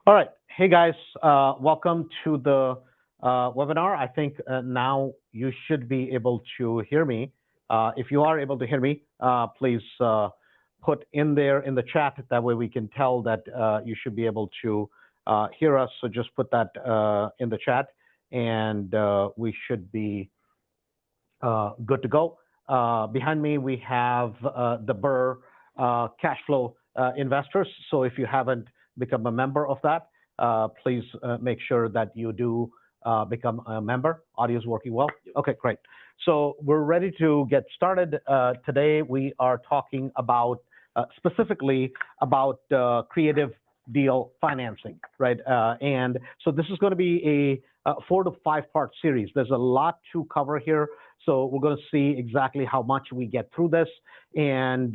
All right. Hey guys, welcome to the webinar. I think now you should be able to hear me. If you are able to hear me, please put in there in the chat. That way we can tell that you should be able to hear us. So just put that in the chat and we should be good to go. Behind me, we have the Burr Cash Flow Investors. So if you haven't become a member of that, please make sure that you do become a member. Audio is working well? Okay, great. So we're ready to get started. Today we are talking about specifically about creative deal financing, right? And so this is going to be a 4 to 5 part series. There's a lot to cover here. So we're going to see exactly how much we get through this, and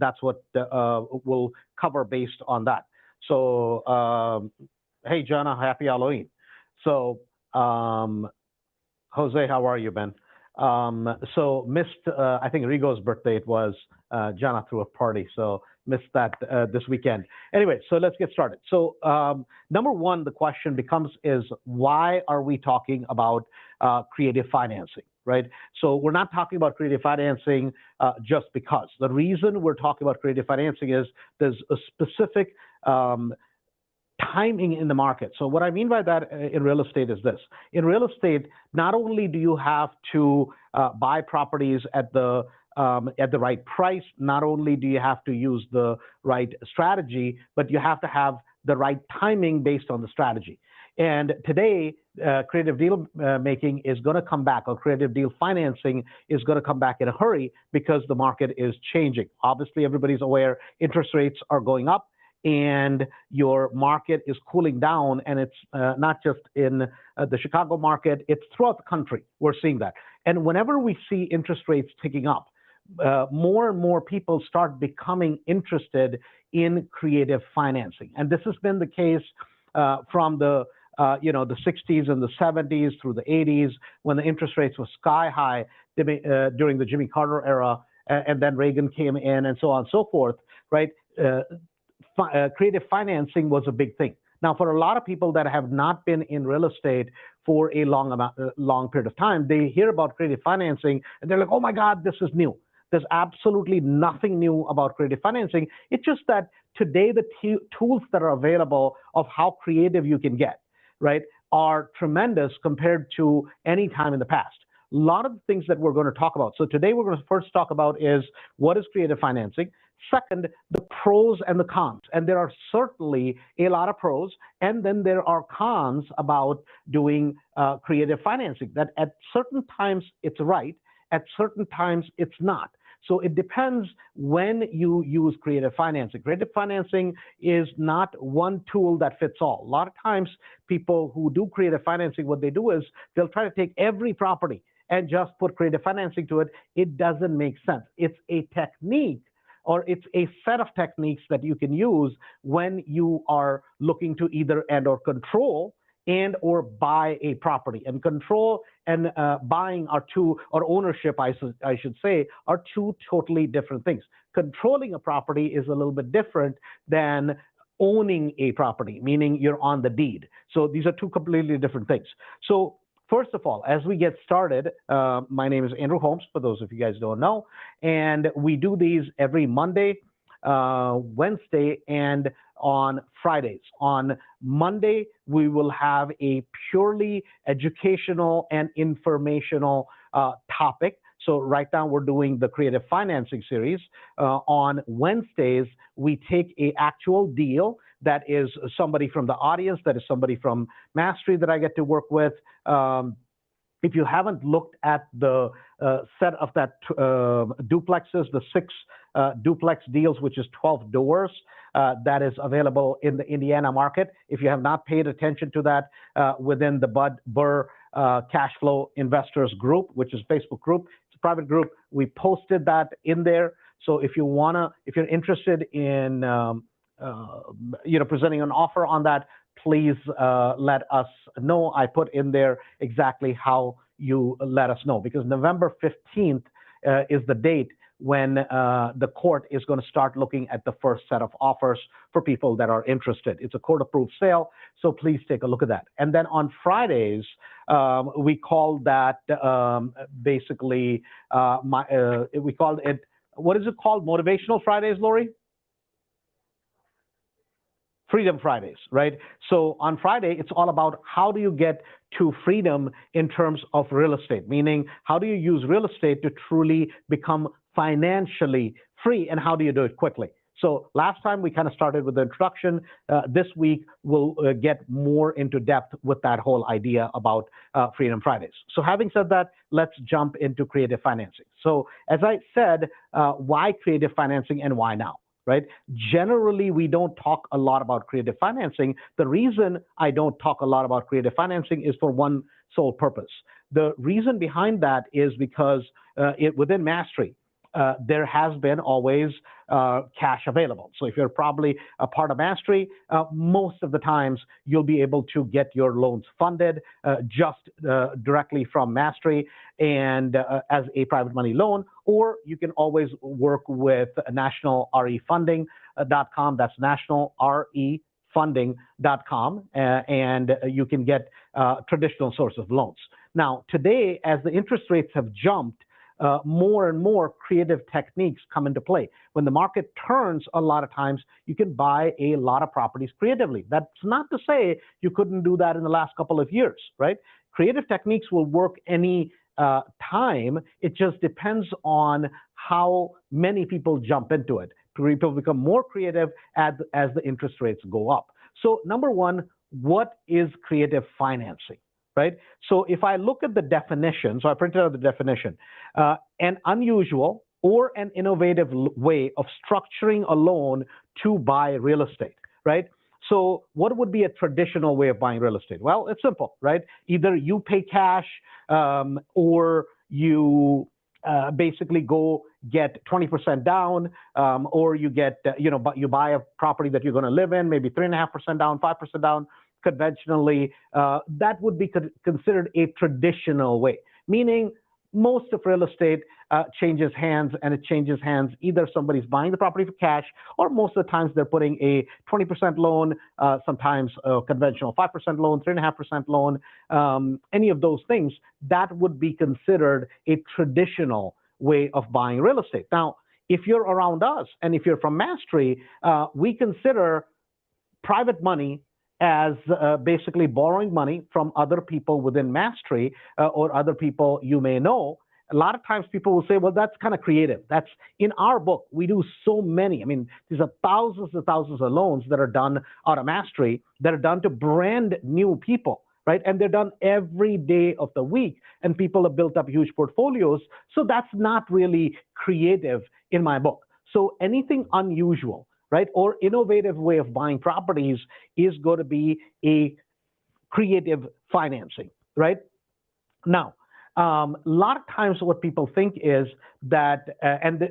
that's what we'll cover based on that. So, hey, Jana, happy Halloween. So, Jose, how are you, Ben? So missed, I think Rigo's birthday, it was, Jana threw a party, so missed that this weekend. Anyway, so let's get started. So number one, the question becomes is why are we talking about creative financing, right? So we're not talking about creative financing just because. The reason we're talking about creative financing is there's a specific timing in the market. So what I mean by that in real estate is this. In real estate, not only do you have to buy properties at the right price, not only do you have to use the right strategy, but you have to have the right timing based on the strategy. And today, creative deal making is going to come back, or creative deal financing is going to come back in a hurry because the market is changing. Obviously, everybody's aware interest rates are going up and your market is cooling down, and it's not just in the Chicago market, it's throughout the country. We're seeing that. And whenever we see interest rates ticking up, more and more people start becoming interested in creative financing. And this has been the case from the the 60s and the 70s through the 80s, when the interest rates were sky high during the Jimmy Carter era, and then Reagan came in, and so on and so forth, right? Creative financing was a big thing. Now, for a lot of people that have not been in real estate for a long period of time, they hear about creative financing and they're like, oh my God, this is new. There's absolutely nothing new about creative financing. It's just that today the tools that are available of how creative you can get, right, are tremendous compared to any time in the past. A lot of the things that we're going to talk about. So today we're going to first talk about is what is creative financing. Second, the pros and the cons. And there are certainly a lot of pros, and then there are cons about doing creative financing, that at certain times it's right, at certain times it's not. So it depends when you use creative financing. Creative financing is not one tool that fits all. A lot of times people who do creative financing, what they do is they'll try to take every property and just put creative financing to it. It doesn't make sense. It's a technique, or it's a set of techniques that you can use when you are looking to either and or control and or buy a property. And control and buying are two, or ownership, I should say, are two totally different things. Controlling a property is a little bit different than owning a property, meaning you're on the deed. So these are two completely different things. So first of all, as we get started, my name is Andrew Holmes, for those of you guys who don't know, and we do these every Monday, Wednesday, and on Fridays. On Monday, we will have a purely educational and informational topic. So right now we're doing the creative financing series. On Wednesdays, we take an actual deal that is somebody from the audience, that is somebody from Mastery that I get to work with. If you haven't looked at the set of that duplexes, the 6 duplex deals, which is 12 doors, that is available in the Indiana market. If you have not paid attention to that within the Bud Burr Cash Flow Investors group, which is a Facebook group, it's a private group, we posted that in there. So if you're interested in presenting an offer on that, please let us know. I put in there exactly how you let us know, because November 15th is the date when the court is going to start looking at the first set of offers for people that are interested. It's a court-approved sale, so please take a look at that. And then on Fridays, we call that basically, we called it, what is it called? Motivational Fridays, Lori? Freedom Fridays, right? So on Friday, it's all about how do you get to freedom in terms of real estate, meaning how do you use real estate to truly become financially free, and how do you do it quickly? So last time we kind of started with the introduction. This week we'll get more into depth with that whole idea about Freedom Fridays. So having said that, let's jump into creative financing. So as I said, why creative financing and why now? Right? Generally, we don't talk a lot about creative financing. The reason I don't talk a lot about creative financing is for one sole purpose. The reason behind that is because within Mastery, there has been always cash available. So if you're probably a part of Mastery, most of the times you'll be able to get your loans funded just directly from Mastery and as a private money loan, or you can always work with nationalrefunding.com. That's nationalrefunding.com, and you can get traditional source of loans. Now, today, as the interest rates have jumped, more and more creative techniques come into play. When the market turns, a lot of times you can buy a lot of properties creatively. That's not to say you couldn't do that in the last couple of years, right? Creative techniques will work any time. It just depends on how many people jump into it. People become more creative as the interest rates go up. So number one, what is creative financing? Right? So if I look at the definition, so I printed out the definition, an unusual or an innovative way of structuring a loan to buy real estate, right? So what would be a traditional way of buying real estate? Well, it's simple, right? Either you pay cash or you basically go get 20% down, or you get, you buy a property that you're going to live in, maybe 3.5% down, 5% down. Conventionally, that would be considered a traditional way, meaning most of real estate changes hands, and it changes hands either somebody's buying the property for cash, or most of the times they're putting a 20% loan, sometimes a conventional 5% loan, 3.5% loan, any of those things. That would be considered a traditional way of buying real estate. Now, if you're around us and if you're from Mastery, we consider private money as basically borrowing money from other people within Mastery or other people you may know. A lot of times people will say, well, that's kind of creative. That's in our book. We do so many. I mean, these are thousands and thousands of loans that are done out of Mastery that are done to brand new people, right? And they're done every day of the week, and people have built up huge portfolios. So that's not really creative in my book. So anything unusual, right, or innovative way of buying properties is going to be a creative financing, right? Now, a lot of times what people think is that,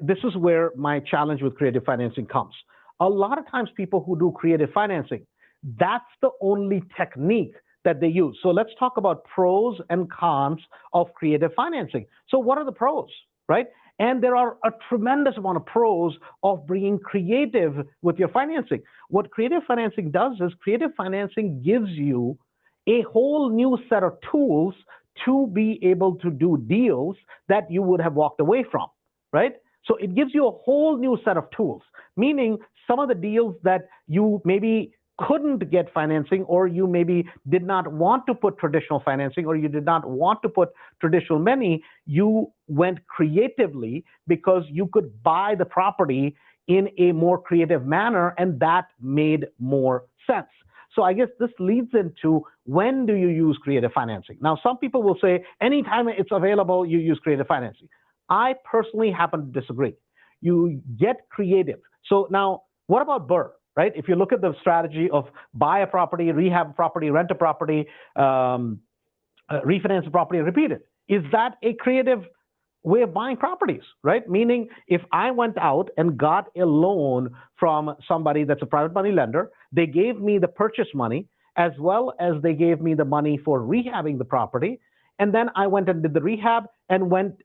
this is where my challenge with creative financing comes. A lot of times people who do creative financing, that's the only technique that they use. So let's talk about pros and cons of creative financing. So what are the pros, right? And there are a tremendous amount of pros of being creative with your financing. What creative financing does is creative financing gives you a whole new set of tools to be able to do deals that you would have walked away from, right? So it gives you a whole new set of tools, meaning some of the deals that you maybe couldn't get financing, or you maybe did not want to put traditional financing, or you did not want to put traditional money, you went creatively because you could buy the property in a more creative manner, and that made more sense. So I guess this leads into, when do you use creative financing? Now, some people will say anytime it's available, you use creative financing. I personally happen to disagree. You get creative. So now, what about BRRRR? Right? If you look at the strategy of buy a property, rehab a property, rent a property, refinance a property, and repeat it, is that a creative way of buying properties, right? Meaning, if I went out and got a loan from somebody that's a private money lender, they gave me the purchase money as well as they gave me the money for rehabbing the property, and then I went and did the rehab and went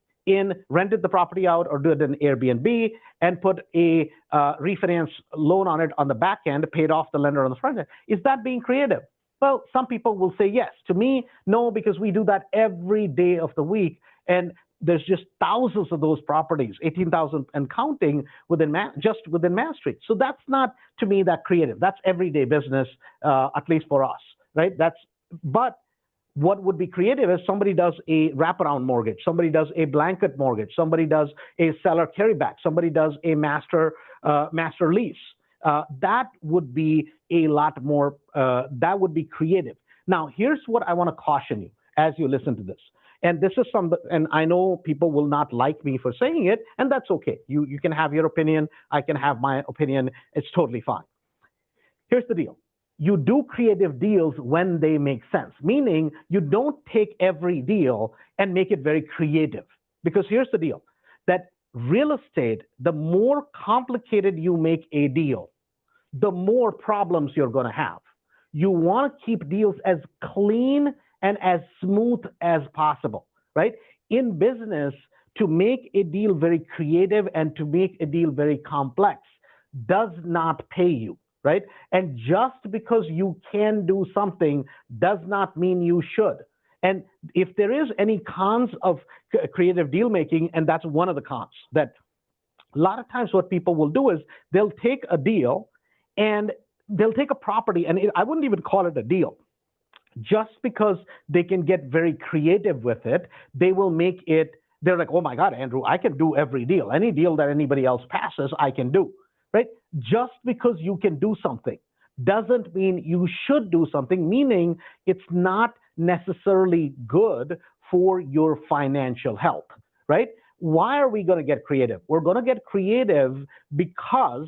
rented the property out or did an Airbnb and put a refinance loan on it on the back end, paid off the lender on the front end. Is that being creative? Well, some people will say yes. To me, no, because we do that every day of the week. And there's just thousands of those properties, 18,000 and counting just within Mass Street. So that's not, to me, that creative. That's everyday business, at least for us, right? But what would be creative is somebody does a wraparound mortgage, somebody does a blanket mortgage, somebody does a seller carryback, somebody does a master lease. That would be a lot more, that would be creative. Now, here's what I want to caution you as you listen to this. And this is and I know people will not like me for saying it, and that's okay. You can have your opinion, I can have my opinion, it's totally fine. Here's the deal. You do creative deals when they make sense, meaning you don't take every deal and make it very creative. Because here's the deal, that real estate, the more complicated you make a deal, the more problems you're going to have. You want to keep deals as clean and as smooth as possible, right? In business, to make a deal very creative and to make a deal very complex does not pay you, right? And just because you can do something does not mean you should. And if there is any cons of creative deal making, and that's one of the cons, that a lot of times what people will do is they'll take a deal and they'll take a property, and I wouldn't even call it a deal. Just because they can get very creative with it, they will make it, they're like, oh my God, Andrew, I can do every deal. Any deal that anybody else passes, I can do, right? Just because you can do something doesn't mean you should do something, meaning it's not necessarily good for your financial health, right? Why are we going to get creative? We're going to get creative because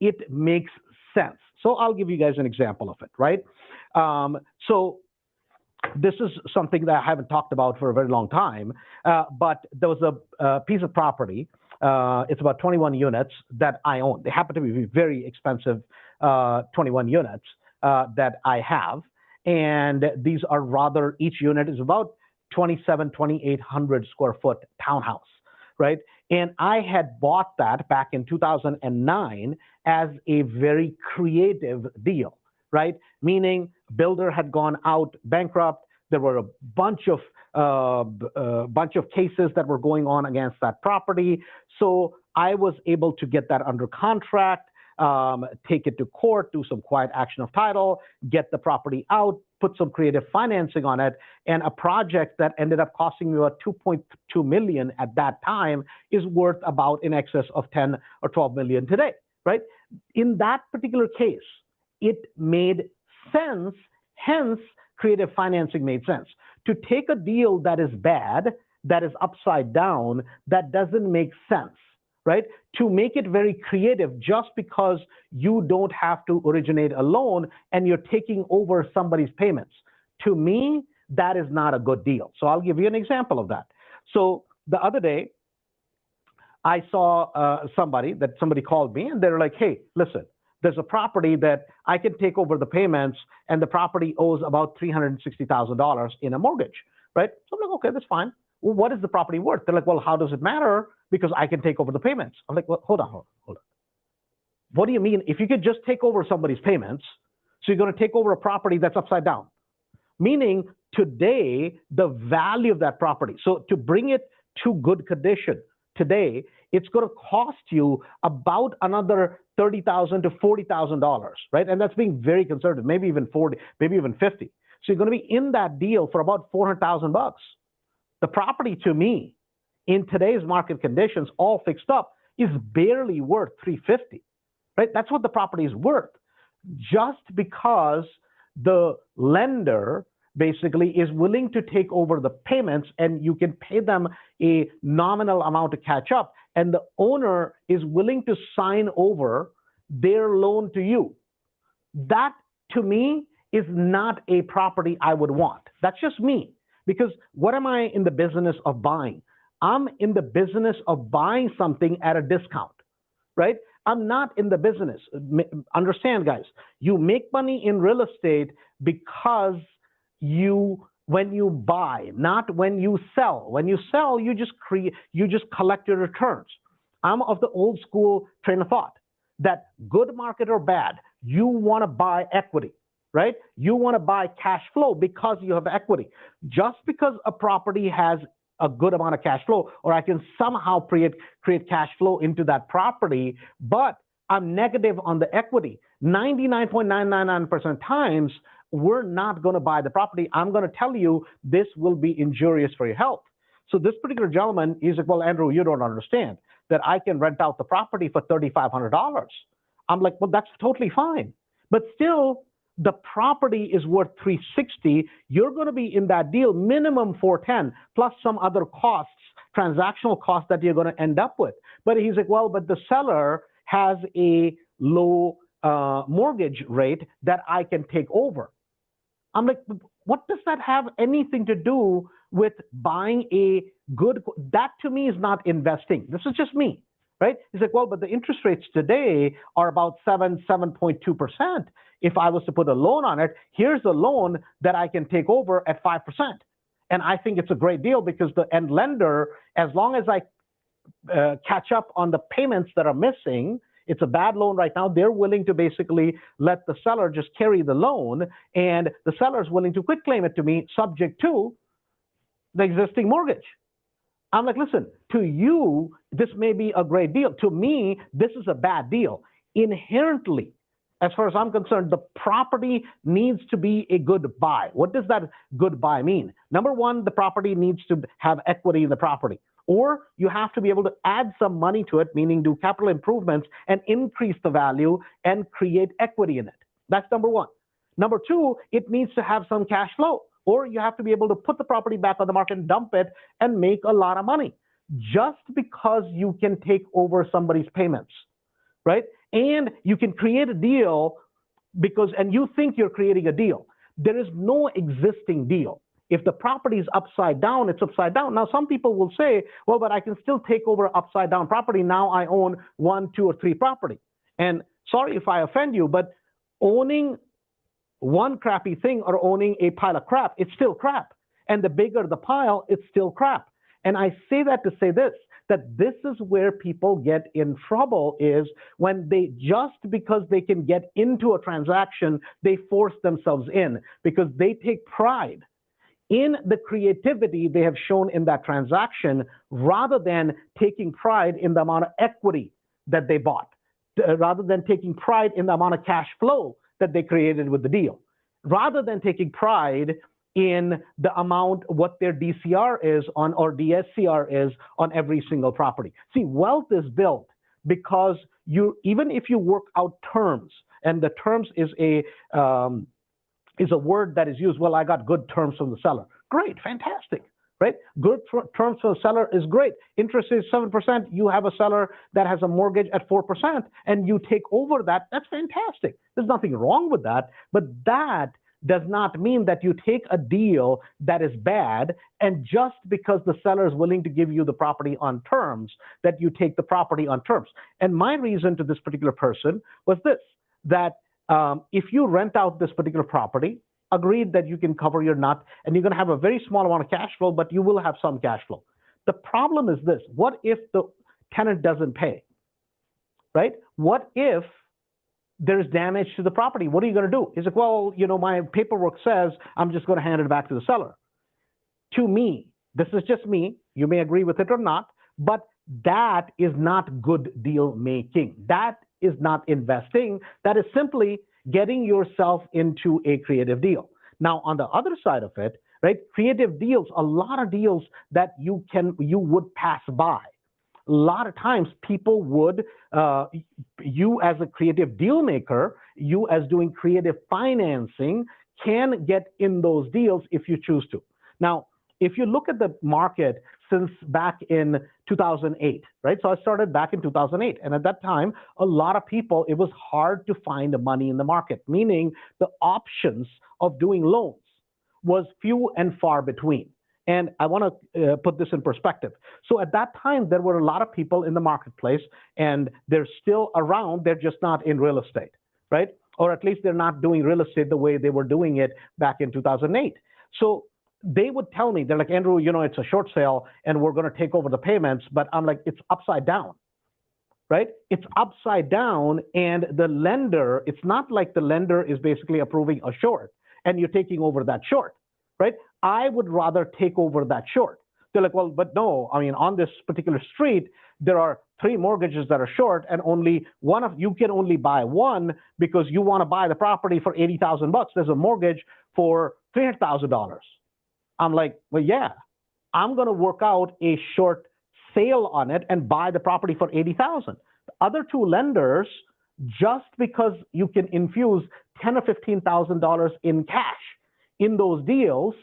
it makes sense. So I'll give you guys an example of it, right? So this is something that I haven't talked about for a very long time, but there was a piece of property. It's about 21 units that I own. They happen to be very expensive 21 units that I have. And these are each unit is about 2,800 square foot townhouse, right? And I had bought that back in 2009 as a very creative deal, right? Meaning builder had gone out bankrupt. There were a bunch of cases that were going on against that property. So I was able to get that under contract, take it to court, do some quiet action of title, get the property out, put some creative financing on it, and a project that ended up costing me about $2.2 million at that time is worth about in excess of 10 or 12 million today, right? In that particular case, it made sense, hence creative financing made sense. To take a deal that is bad, that is upside down, that doesn't make sense, right? To make it very creative just because you don't have to originate a loan and you're taking over somebody's payments. To me, that is not a good deal. So I'll give you an example of that. So the other day, I saw somebody called me and they're like, hey, listen, there's a property that I can take over the payments and the property owes about $360,000 in a mortgage, right? So I'm like, okay, that's fine. Well, what is the property worth? They're like, well, how does it matter? Because I can take over the payments. I'm like, well, hold on. What do you mean? If you could just take over somebody's payments, so you're going to take over a property that's upside down, meaning today, the value of that property. So to bring it to good condition today, it's going to cost you about another $30,000 to $40,000, right? And that's being very conservative, maybe even 40, maybe even 50. So you're going to be in that deal for about $400,000. The property to me, in today's market conditions, all fixed up, is barely worth $350, right? That's what the property is worth. Just because the lender basically is willing to take over the payments and you can pay them a nominal amount to catch up, and the owner is willing to sign over their loan to you. That, to me, is not a property I would want. That's just me. Because what am I in the business of buying? I'm in the business of buying something at a discount, right? I'm not in the business. Understand, guys, you make money in real estate because you when you buy, not when you sell. When you sell, you just collect your returns. I'm of the old school train of thought that good market or bad, you want to buy equity, right? You want to buy cash flow because you have equity. Just because a property has a good amount of cash flow, or I can somehow create cash flow into that property, but I'm negative on the equity. 99.999% times, we're not going to buy the property. I'm going to tell you this will be injurious for your health. So this particular gentleman, he's like, well, Andrew, you don't understand that I can rent out the property for $3,500. I'm like, well, that's totally fine. But still, the property is worth $360. You're going to be in that deal minimum $410 plus some other costs, transactional costs that you're going to end up with. But he's like, well, but the seller has a low mortgage rate that I can take over. I'm like, what does that have anything to do with buying a good? That to me is not investing. This is just me, right? He's like, well, but the interest rates today are about 7.2%. If I was to put a loan on it, here's a loan that I can take over at 5%. And I think it's a great deal because the end lender, as long as I catch up on the payments that are missing, it's a bad loan right now. They're willing to basically let the seller just carry the loan, and the seller is willing to quitclaim it to me subject to the existing mortgage. I'm like, listen, to you, this may be a great deal. To me, this is a bad deal. Inherently, as far as I'm concerned, the property needs to be a good buy. What does that good buy mean? Number one, the property needs to have equity in the property. Or you have to be able to add some money to it, meaning do capital improvements and increase the value and create equity in it. That's number one. Number two, it needs to have some cash flow, or you have to be able to put the property back on the market and dump it and make a lot of money just because you can take over somebody's payments, right? And you can create a deal and you think you're creating a deal. There is no existing deal. If the property is upside down, it's upside down. Now, some people will say, well, but I can still take over upside down property. Now I own 1, 2, or 3 property. And sorry if I offend you, but owning one crappy thing or owning a pile of crap, it's still crap. And the bigger the pile, it's still crap. And I say that to say this, that this is where people get in trouble, is when they, just because they can get into a transaction, they force themselves in because they take pride in the creativity they have shown in that transaction, rather than taking pride in the amount of equity that they bought, rather than taking pride in the amount of cash flow that they created with the deal, rather than taking pride in the amount, what their DCR is on, or DSCR is on every single property. See, wealth is built because even if you work out terms, and the terms is a word that is used, well, I got good terms from the seller. Great, fantastic, right? Good terms from the seller is great. Interest is 7%. You have a seller that has a mortgage at 4%, and you take over that. That's fantastic. There's nothing wrong with that. But that does not mean that you take a deal that is bad, and just because the seller is willing to give you the property on terms, that you take the property on terms. And my reason to this particular person was this, that if you rent out this particular property, agreed that you can cover your nut, and you're going to have a very small amount of cash flow, but you will have some cash flow. The problem is this: what if the tenant doesn't pay, right? What if there's damage to the property? What are you going to do? He's like, well, my paperwork says I'm just going to hand it back to the seller. To me, this is just me. You may agree with it or not, but that is not good deal making. That is not investing. That is simply getting yourself into a creative deal. Now, on the other side of it, right, creative deals, a lot of deals that you would pass by. A lot of times people would, you as a creative deal maker, you as doing creative financing, can get in those deals if you choose to. Now, if you look at the market since back in 2008, right? So I started back in 2008. And at that time, a lot of people, it was hard to find money in the market, meaning the options of doing loans was few and far between. And I want to put this in perspective. So at that time, there were a lot of people in the marketplace, and they're still around. They're just not in real estate, right? Or at least they're not doing real estate the way they were doing it back in 2008. So they would tell me, they're like, Andrew, it's a short sale and we're going to take over the payments. But I'm like, it's upside down, right? It's upside down. And the lender, it's not like the lender is basically approving a short and you're taking over that short, right? I would rather take over that short. They're like, well, but no, I mean, on this particular street, there are 3 mortgages that are short and only one of you can only buy one because you want to buy the property for $80,000. There's a mortgage for $300,000. I'm like, well, yeah, I'm going to work out a short sale on it and buy the property for $80,000. The other 2 lenders, just because you can infuse $10,000 or $15,000 in cash in those deals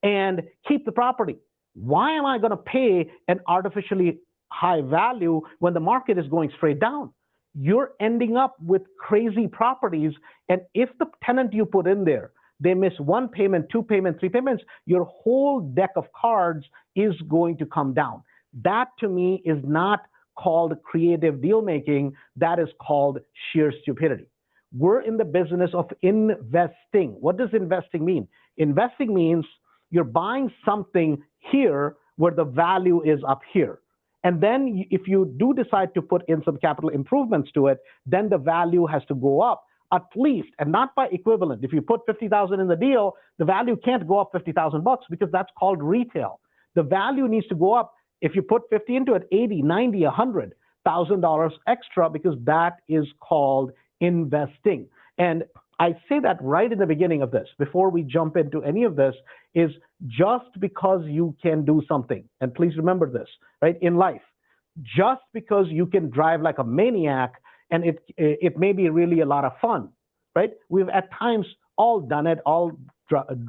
and keep the property. Why am I going to pay an artificially high value when the market is going straight down? You're ending up with crazy properties. And if the tenant you put in there, they miss 1 payment, 2 payments, 3 payments, your whole deck of cards is going to come down. That to me is not called creative deal making. That is called sheer stupidity. We're in the business of investing. What does investing mean? Investing means you're buying something here where the value is up here. And then if you do decide to put in some capital improvements to it, then the value has to go up at least, and not by equivalent. If you put 50,000 in the deal, the value can't go up 50,000 bucks because that's called retail. The value needs to go up if you put 50 into it, 80, 90, $100,000 extra, because that is called investing. And I say that right in the beginning of this, before we jump into any of this, is just because you can do something, and please remember this, right, in life, just because you can drive like a maniac and it may be really a lot of fun, right? We've at times all done it, all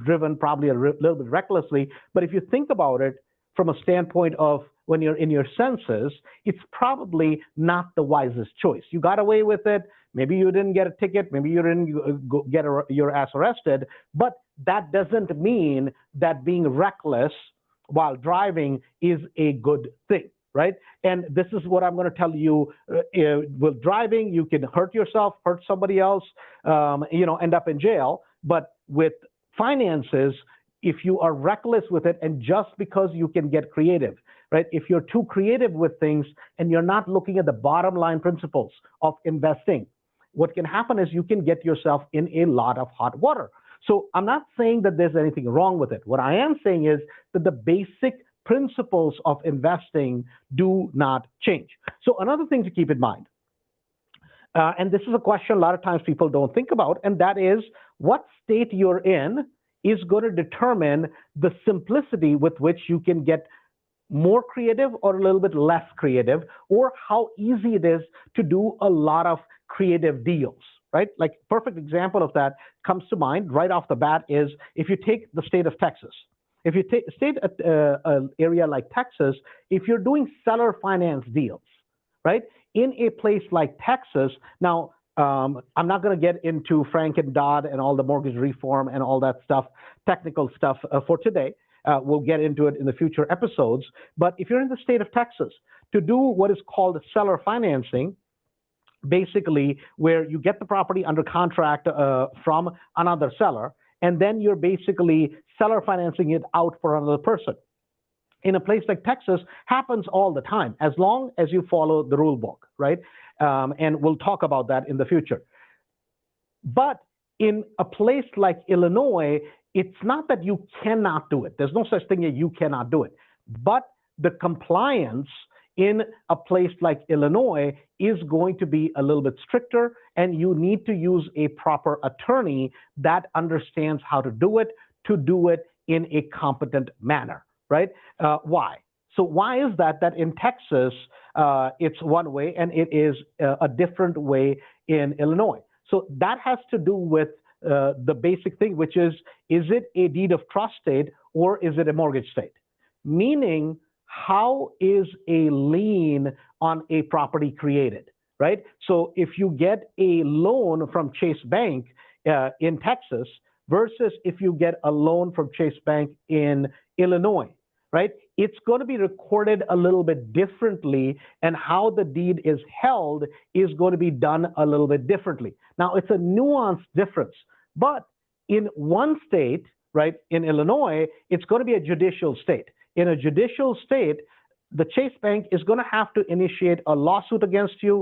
driven probably a little bit recklessly, but if you think about it from a standpoint of when you're in your senses, it's probably not the wisest choice. You got away with it. Maybe you didn't get a ticket. Maybe you didn't get your ass arrested. But that doesn't mean that being reckless while driving is a good thing, right? And this is what I'm going to tell you. With driving, you can hurt yourself, hurt somebody else, end up in jail. But with finances, if you are reckless with it, and just because you can get creative, right? If you're too creative with things and you're not looking at the bottom line principles of investing, what can happen is you can get yourself in a lot of hot water. So I'm not saying that there's anything wrong with it. What I am saying is that the basic principles of investing do not change. So another thing to keep in mind, and this is a question a lot of times people don't think about, and that is what state you're in is going to determine the simplicity with which you can get more creative or a little bit less creative, or how easy it is to do a lot of creative deals, right? Like perfect example of that comes to mind right off the bat is if you take the state of Texas. If you take an area like Texas, if you're doing seller finance deals, right? In a place like Texas, now, I'm not going to get into Frank and Dodd and all the mortgage reform and all that stuff, technical stuff for today. We'll get into it in the future episodes. But if you're in the state of Texas, to do what is called seller financing, basically where you get the property under contract from another seller, and then you're basically seller financing it out for another person. In a place like Texas, happens all the time, as long as you follow the rule book, right? And we'll talk about that in the future. But in a place like Illinois, it's not that you cannot do it. There's no such thing as you cannot do it. But the compliance in a place like Illinois is going to be a little bit stricter, and you need to use a proper attorney that understands how to do it in a competent manner, right? Why? So why is that in Texas, it's one way and it is a different way in Illinois? So that has to do with the basic thing, which is it a deed of trust state or is it a mortgage state? Meaning, how is a lien on a property created, right? So if you get a loan from Chase Bank in Texas versus if you get a loan from Chase Bank in Illinois, right? It's going to be recorded a little bit differently, and how the deed is held is going to be done a little bit differently. Now, it's a nuanced difference, but in one state, right? In Illinois, it's going to be a judicial state. In a judicial state, the Chase Bank is going to have to initiate a lawsuit against you.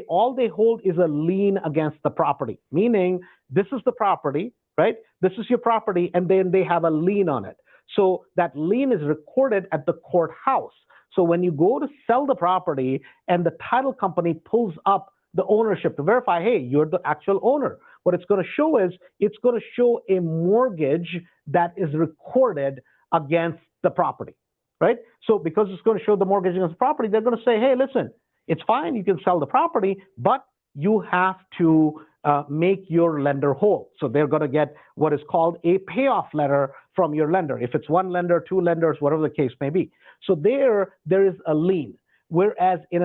All they hold is a lien against the property, meaning this is the property, right? This is your property, and then they have a lien on it. So that lien is recorded at the courthouse. So when you go to sell the property and the title company pulls up the ownership to verify, hey, you're the actual owner, what it's going to show is it's going to show a mortgage that is recorded against the property, right? So because it's going to show the mortgage against the property, they're going to say, hey, listen, it's fine, you can sell the property, but you have to make your lender whole. So they're going to get what is called a payoff letter from your lender. If it's one lender, two lenders, whatever the case may be. So there is a lien. Whereas in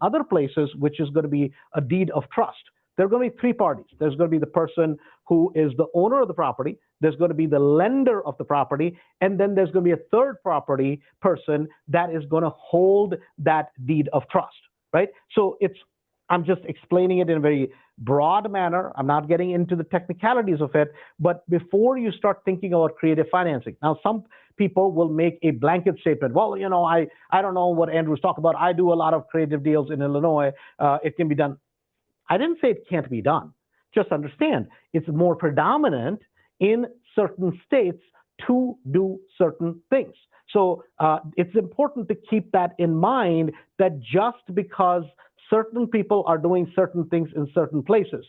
other places, which is going to be a deed of trust, there are going to be three parties. There's going to be the person who is the owner of the property. There's going to be the lender of the property. And then there's going to be a third property person that is going to hold that deed of trust, right? So I'm just explaining it in a very broad manner. I'm not getting into the technicalities of it, but before you start thinking about creative financing, now some people will make a blanket statement. Well, I don't know what Andrew's talking about. I do a lot of creative deals in Illinois. It can be done. I didn't say it can't be done. Just understand, it's more predominant in certain states to do certain things. So it's important to keep that in mind, that just because certain people are doing certain things in certain places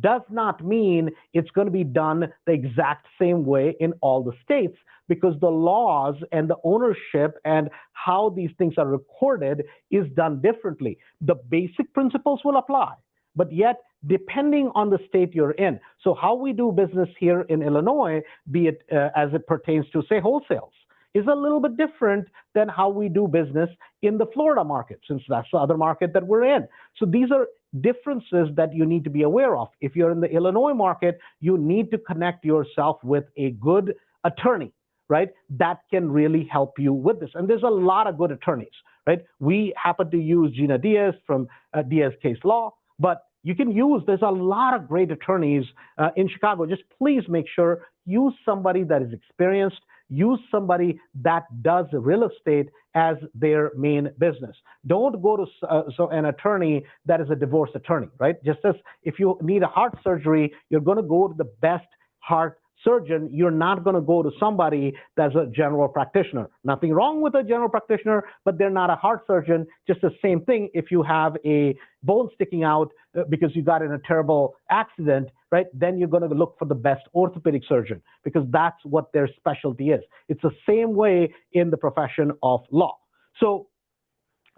does not mean it's going to be done the exact same way in all the states, because the laws and the ownership and how these things are recorded is done differently. The basic principles will apply, but yet depending on the state you're in. So how we do business here in Illinois, be it as it pertains to, say, wholesales, is a little bit different than how we do business in the Florida market, since that's the other market that we're in. So these are differences that you need to be aware of. If you're in the Illinois market, you need to connect yourself with a good attorney, right? That can really help you with this. And there's a lot of good attorneys, right? We happen to use Gina Diaz from Diaz Case Law, but there's a lot of great attorneys in Chicago. Just please make sure use somebody that is experienced, use somebody that does real estate as their main business. Don't go to an attorney that is a divorce attorney, right? Just as if you need a heart surgery, you're going to go to the best heart surgeon. You're not going to go to somebody that's a general practitioner. Nothing wrong with a general practitioner, but they're not a heart surgeon. Just the same thing if you have a bone sticking out because you got in a terrible accident, right? Then you're going to look for the best orthopedic surgeon, because that's what their specialty is. It's the same way in the profession of law. So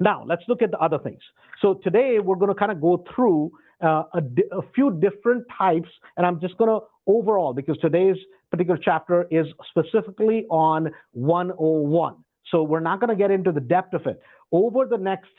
now let's look at the other things. So today we're going to kind of go through a few different types, and I'm just going to overall, because today's particular chapter is specifically on 101. So we're not going to get into the depth of it. Over the next,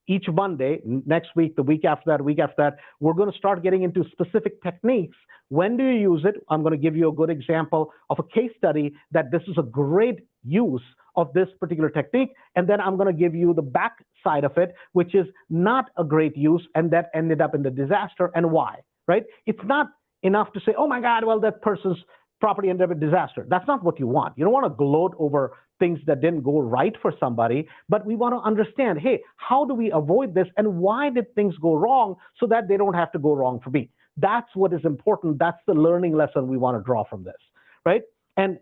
each Monday, next week, the week after that, we're going to start getting into specific techniques. When do you use it? I'm going to give you a good example of a case study that this is a great use of this particular technique. And then I'm going to give you the back side of it, which is not a great use, and that ended up in the disaster, and why, right? It's not enough to say, oh my God, well, that person's property ended up in disaster. That's not what you want. You don't want to gloat over things that didn't go right for somebody, but we want to understand, hey, how do we avoid this, and why did things go wrong so that they don't have to go wrong for me? That's what is important. That's the learning lesson we want to draw from this, right? And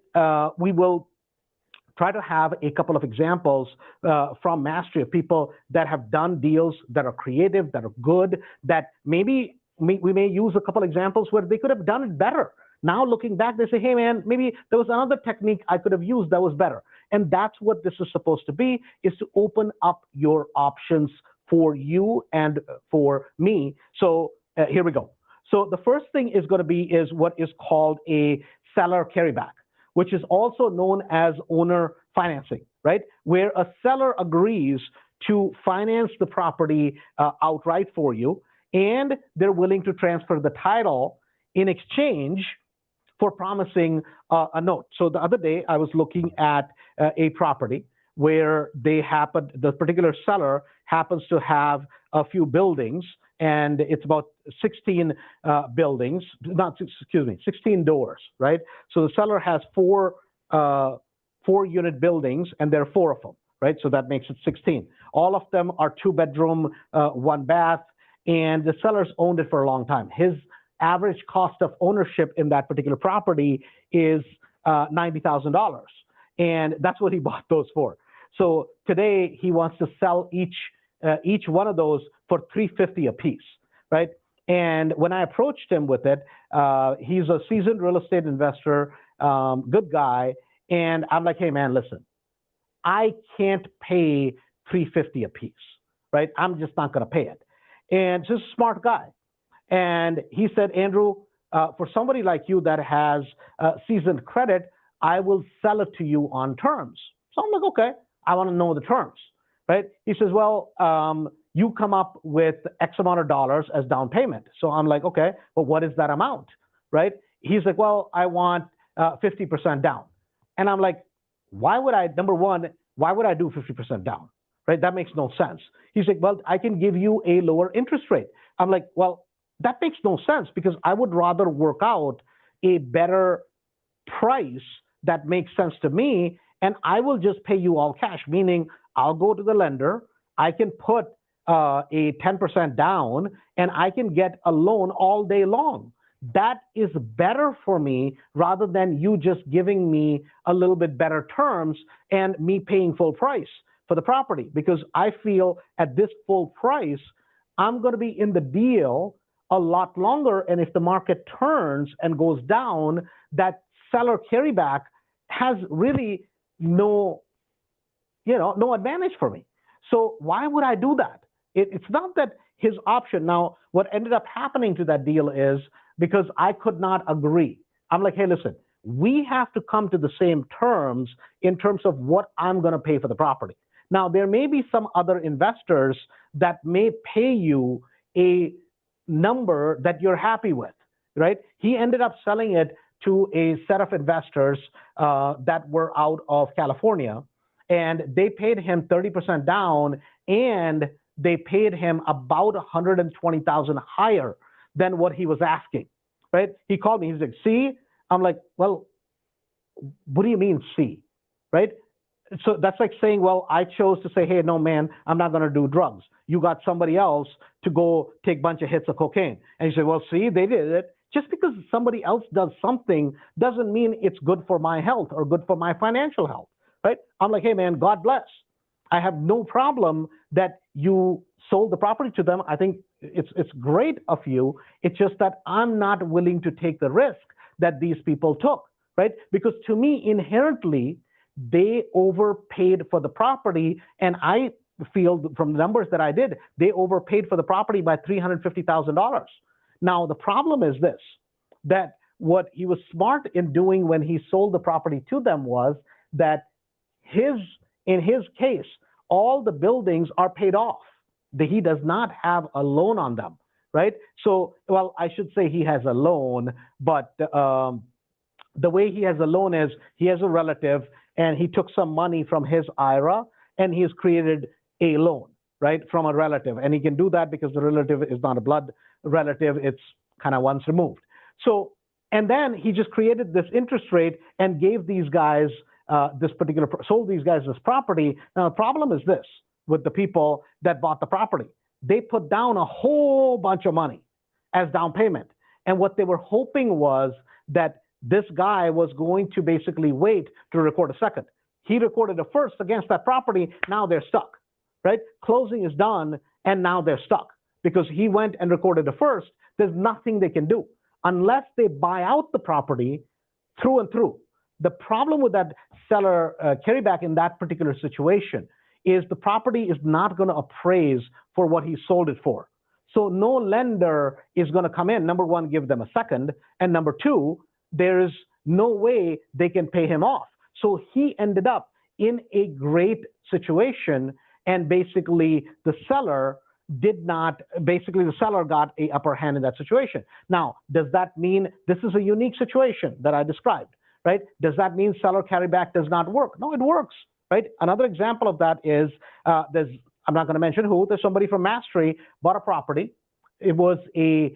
we will try to have a couple of examples from Mastery of people that have done deals that are creative, that are good, that maybe we may use a couple examples where they could have done it better. Now looking back, they say, hey man, maybe there was another technique I could have used that was better. And that's what this is supposed to be, is to open up your options for you and for me. So here we go. So the first thing is going to be what is called a seller carryback, which is also known as owner financing, right? Where a seller agrees to finance the property outright for you, and they're willing to transfer the title in exchange for promising a note. So the other day I was looking at a property where the particular seller happens to have a few buildings, and it's about 16 buildings, not, excuse me, 16 doors, right? So the seller has four-unit buildings, and there are four of them, right? So that makes it 16. All of them are two-bedroom, one-bath, and the seller's owned it for a long time. His average cost of ownership in that particular property is $90,000, and that's what he bought those for. So today he wants to sell each one of those for $350 a piece, right? And when I approached him with it, he's a seasoned real estate investor, good guy, and I'm like, hey man, listen, I can't pay $350 a piece, right? I'm just not going to pay it. And just a smart guy. And he said, Andrew, for somebody like you that has seasoned credit, I will sell it to you on terms. So I'm like, okay, I want to know the terms, right? He says, well, you come up with X amount of dollars as down payment. So I'm like, okay, but what is that amount, right? He's like, well, I want 50% down. And I'm like, number one, why would I do 50% down, right? That makes no sense. He's like, well, I can give you a lower interest rate. I'm like, well, that makes no sense because I would rather work out a better price that makes sense to me, and I will just pay you all cash, meaning I'll go to the lender, I can put a 10% down, and I can get a loan all day long. That is better for me rather than you just giving me a little bit better terms and me paying full price for the property, because I feel at this full price, I'm going to be in the deal a lot longer. And if the market turns and goes down, that seller carryback has really no advantage for me. So why would I do that? It's not that his option. Now, what ended up happening to that deal is because I could not agree. I'm like, hey, listen, we have to come to the same terms in terms of what I'm going to pay for the property. Now, there may be some other investors that may pay you a number that you're happy with, right? He ended up selling it to a set of investors that were out of California, and they paid him 30% down, and they paid him about $120,000 higher than what he was asking, right? He called me, he's like, see? I'm like, well, what do you mean see, right? So that's like saying, well, I chose to say, hey, no, man, I'm not going to do drugs. You got somebody else to go take a bunch of hits of cocaine. And you say, well, see, they did it. Just because somebody else does something doesn't mean it's good for my health or good for my financial health, right? I'm like, hey, man, God bless. I have no problem that you sold the property to them. I think it's great of you. It's just that I'm not willing to take the risk that these people took, right? Because to me, inherently, they overpaid for the property, and I feel from the numbers that I did, they overpaid for the property by $350,000. Now, the problem is this, that what he was smart in doing when he sold the property to them was that in his case, all the buildings are paid off. He does not have a loan on them, right? So, well, I should say he has a loan, but the way he has a loan is he has a relative, and he took some money from his IRA, and he has created a loan, right, from a relative. And he can do that because the relative is not a blood relative. It's kind of once removed. So, and then he just created this interest rate and gave these guys sold these guys this property. Now, the problem is this with the people that bought the property. They put down a whole bunch of money as down payment. And what they were hoping was that this guy was going to basically wait to record a second. He recorded a first against that property. Now they're stuck, right? Closing is done, and now they're stuck because he went and recorded a first. There's nothing they can do unless they buy out the property through and through. The problem with that seller carryback in that particular situation is the property is not going to appraise for what he sold it for. So no lender is going to come in, number one, give them a second, and number two, there is no way they can pay him off. So he ended up in a great situation, and basically the seller got a upper hand in that situation. Now, does that mean this is a unique situation that I described, right? Does that mean seller carryback does not work? No, it works, right? Another example of that is I'm not going to mention who, there's somebody from Mastery bought a property. it was a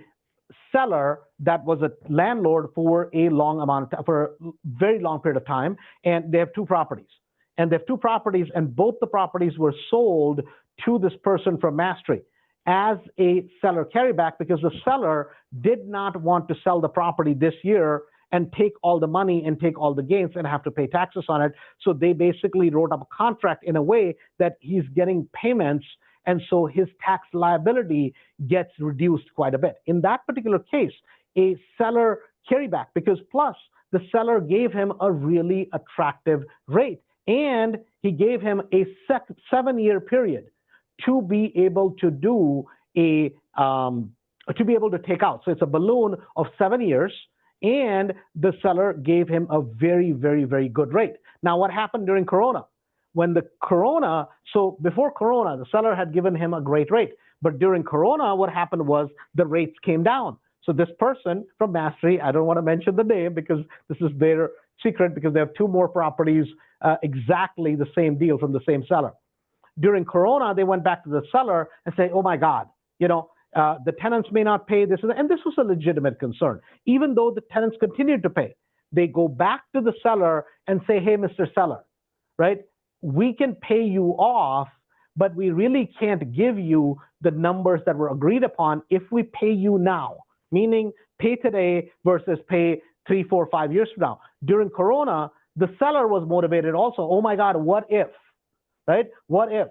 seller that was a landlord for a long amount of, for a very long period of time, and they have two properties. And they have two properties, and both the properties were sold to this person from Mastery as a seller carryback because the seller did not want to sell the property this year and take all the money and take all the gains and have to pay taxes on it. So they basically wrote up a contract in a way that he's getting payments, and so his tax liability gets reduced quite a bit. In that particular case, a seller carryback, because plus the seller gave him a really attractive rate, and he gave him a 7-year period to be able to do a to be able to take out. So it's a balloon of 7 years, and the seller gave him a very, very, very good rate. Now, what happened during Corona? So before Corona, the seller had given him a great rate. But during Corona, what happened was the rates came down. So this person from Mastery, I don't want to mention the name because this is their secret, because they have two more properties, exactly the same deal from the same seller. During Corona, they went back to the seller and say, oh my God, the tenants may not pay this. And this was a legitimate concern. Even though the tenants continued to pay, they go back to the seller and say, hey, Mr. Seller, right? We can pay you off, but we really can't give you the numbers that were agreed upon if we pay you now, meaning pay today versus pay 3, 4, 5 years from now. During Corona, the seller was motivated also. Oh my God, what if, right? What if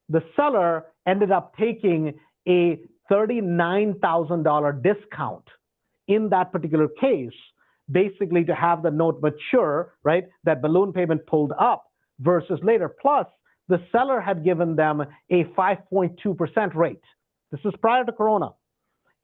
the seller ended up taking a $39,000 discount in that particular case, basically to have the note mature, right? That balloon payment pulled up versus later. Plus, the seller had given them a 5.2% rate. This is prior to Corona.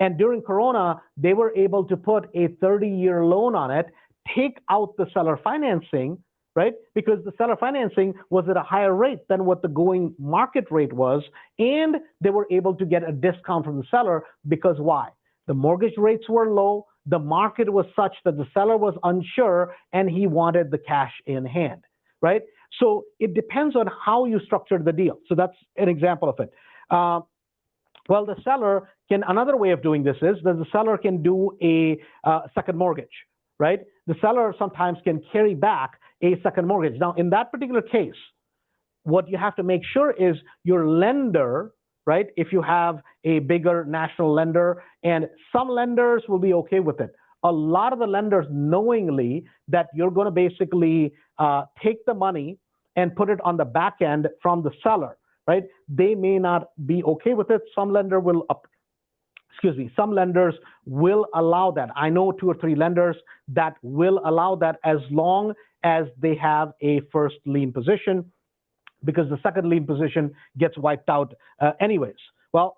And during Corona, they were able to put a 30-year loan on it, take out the seller financing, right? Because the seller financing was at a higher rate than what the going market rate was. And they were able to get a discount from the seller because why? The mortgage rates were low. The market was such that the seller was unsure and he wanted the cash in hand, right? So it depends on how you structured the deal. So that's an example of it. Well, the seller can, another way of doing this is that the seller can do a second mortgage, right? The seller sometimes can carry back a second mortgage. Now, in that particular case, what you have to make sure is your lender, right? If you have a bigger national lender, and some lenders will be okay with it. A lot of the lenders, knowingly that you're going to basically take the money and put it on the back end from the seller, right? They may not be okay with it. Some lender will, some lenders will allow that. I know 2 or 3 lenders that will allow that as long as they have a first lien position, because the second lien position gets wiped out anyways. Well,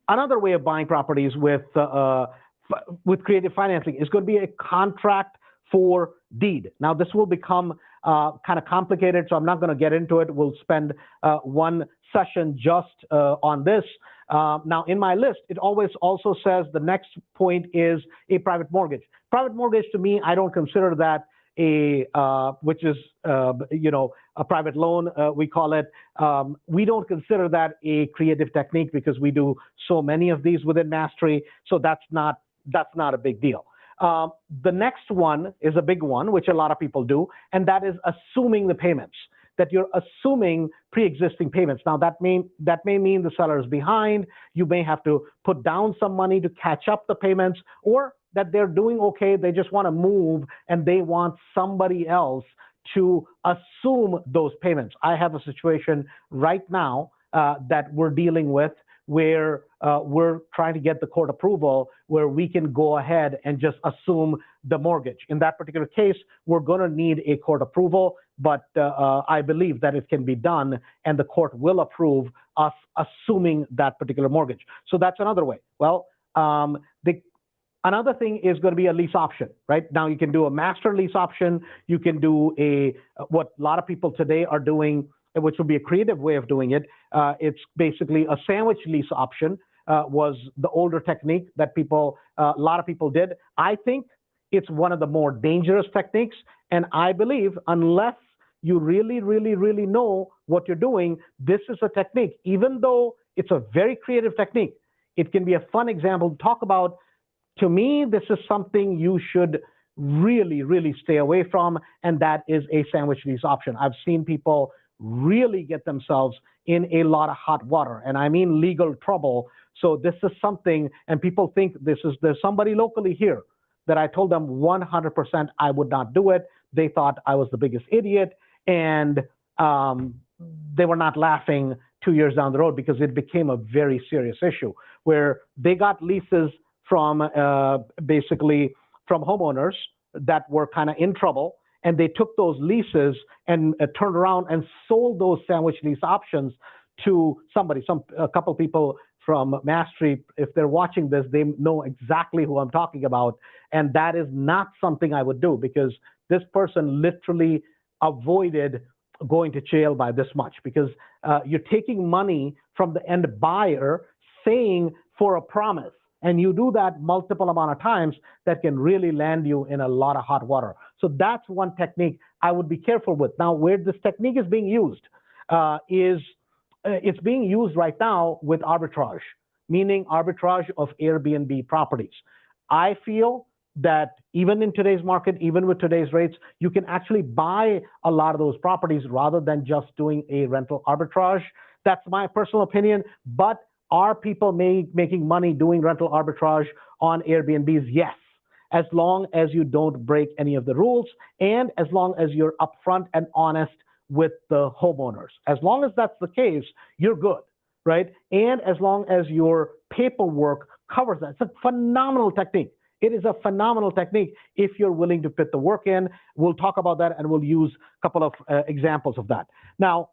another way of buying properties with creative financing is going to be a contract for deed. Now, this will become kind of complicated, so I'm not going to get into it. We'll spend one session just on this. Now, in my list, it always also says the next point is a private mortgage. Private mortgage, to me, I don't consider that which is, a private loan, we call it. We don't consider that a creative technique because we do so many of these within Mastery. So that's not a big deal. The next one is a big one, which a lot of people do, and that is assuming the payments, that you're assuming pre-existing payments. Now, that may mean the seller is behind. You may have to put down some money to catch up the payments, or that they're doing okay, they just want to move and they want somebody else to assume those payments. I have a situation right now that we're dealing with where we're trying to get the court approval where we can go ahead and just assume the mortgage. In that particular case, we're going to need a court approval, but I believe that it can be done and the court will approve us assuming that particular mortgage. So that's another way. Well, another thing is going to be a lease option, right? Now you can do a master lease option. You can do what a lot of people today are doing, which would be a creative way of doing it. It's basically a sandwich lease option was the older technique that a lot of people did. I think it's one of the more dangerous techniques. And I believe unless you really, really, really know what you're doing, this is a technique, even though it's a very creative technique, It can be a fun example to talk about. To me, this is something you should really, really stay away from, and that is a sandwich lease option. I've seen people really get themselves in a lot of hot water, and I mean legal trouble. So this is something, and people think there's somebody locally here that I told them 100% I would not do it. They thought I was the biggest idiot, and they were not laughing 2 years down the road because it became a very serious issue where they got leases from basically from homeowners that were kind of in trouble, and they took those leases and turned around and sold those sandwich lease options to somebody, a couple people from Mass Street. If they're watching this, they know exactly who I'm talking about, and that is not something I would do because this person literally avoided going to jail by this much because you're taking money from the end buyer saying for a promise. And you do that multiple amount of times, that can really land you in a lot of hot water. So that's one technique I would be careful with. Now, where this technique is being used it's being used right now with arbitrage, meaning arbitrage of Airbnb properties. I feel that even in today's market, even with today's rates, you can actually buy a lot of those properties rather than just doing a rental arbitrage. That's my personal opinion, but are people making money doing rental arbitrage on Airbnbs? Yes, as long as you don't break any of the rules and as long as you're upfront and honest with the homeowners. As long as that's the case, you're good, right? And as long as your paperwork covers that. It's a phenomenal technique. It is a phenomenal technique if you're willing to put the work in. We'll talk about that and we'll use a couple of examples of that. Now,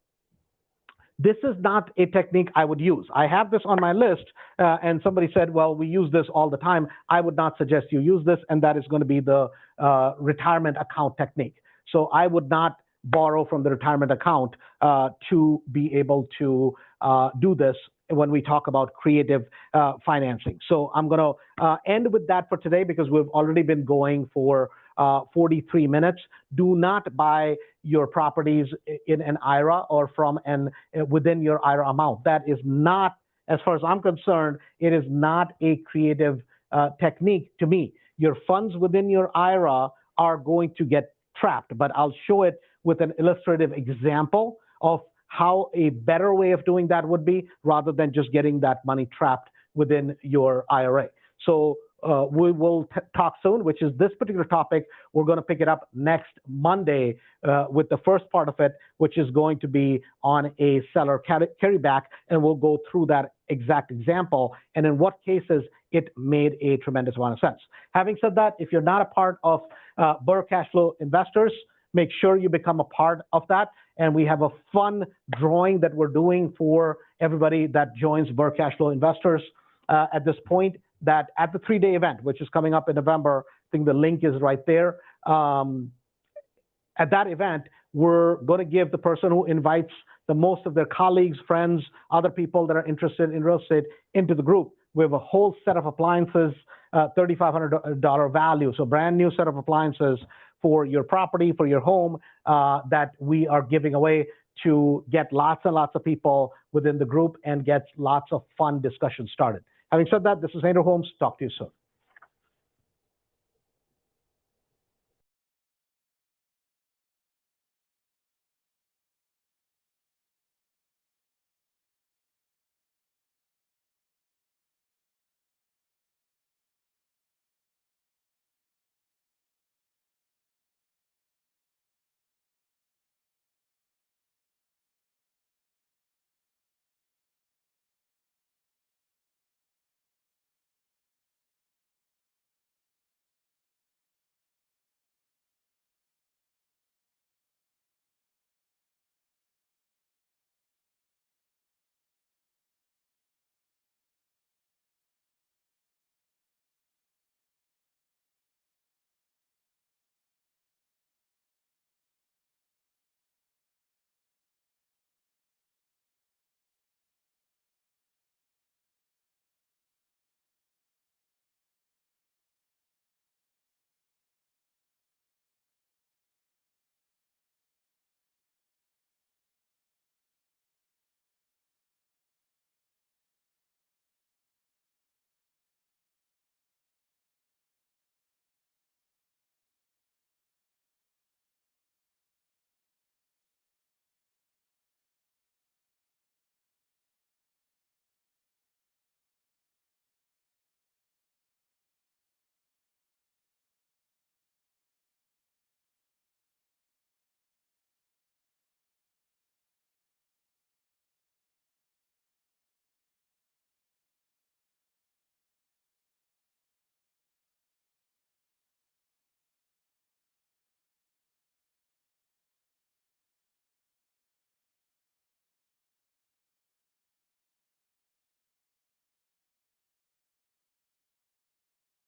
this is not a technique I would use. I have this on my list, and somebody said, well, we use this all the time. I would not suggest you use this, and that is going to be the retirement account technique. So I would not borrow from the retirement account to be able to do this when we talk about creative financing. So I'm going to end with that for today because we've already been going for 43 minutes. Do not buy your properties in an IRA or from within your IRA amount. That is not, as far as I'm concerned, it is not a creative technique to me. Your funds within your IRA are going to get trapped, but I'll show it with an illustrative example of how a better way of doing that would be rather than just getting that money trapped within your IRA. So we will talk soon, which is this particular topic. We're going to pick it up next Monday with the first part of it, which is going to be on a seller carryback, and we'll go through that exact example and in what cases it made a tremendous amount of sense. Having said that, if you're not a part of Burr Cashflow Investors, make sure you become a part of that. And we have a fun drawing that we're doing for everybody that joins Burr Cashflow Investors at this point, that at the 3-day event, which is coming up in November. I think the link is right there. At that event, we're going to give the person who invites the most of their colleagues, friends, other people that are interested in real estate into the group. We have a whole set of appliances, $3,500 value. So brand new set of appliances for your property, for your home, that we are giving away to get lots and lots of people within the group and get lots of fun discussions started. Having said that, this is Andrew Holmes. Talk to you soon.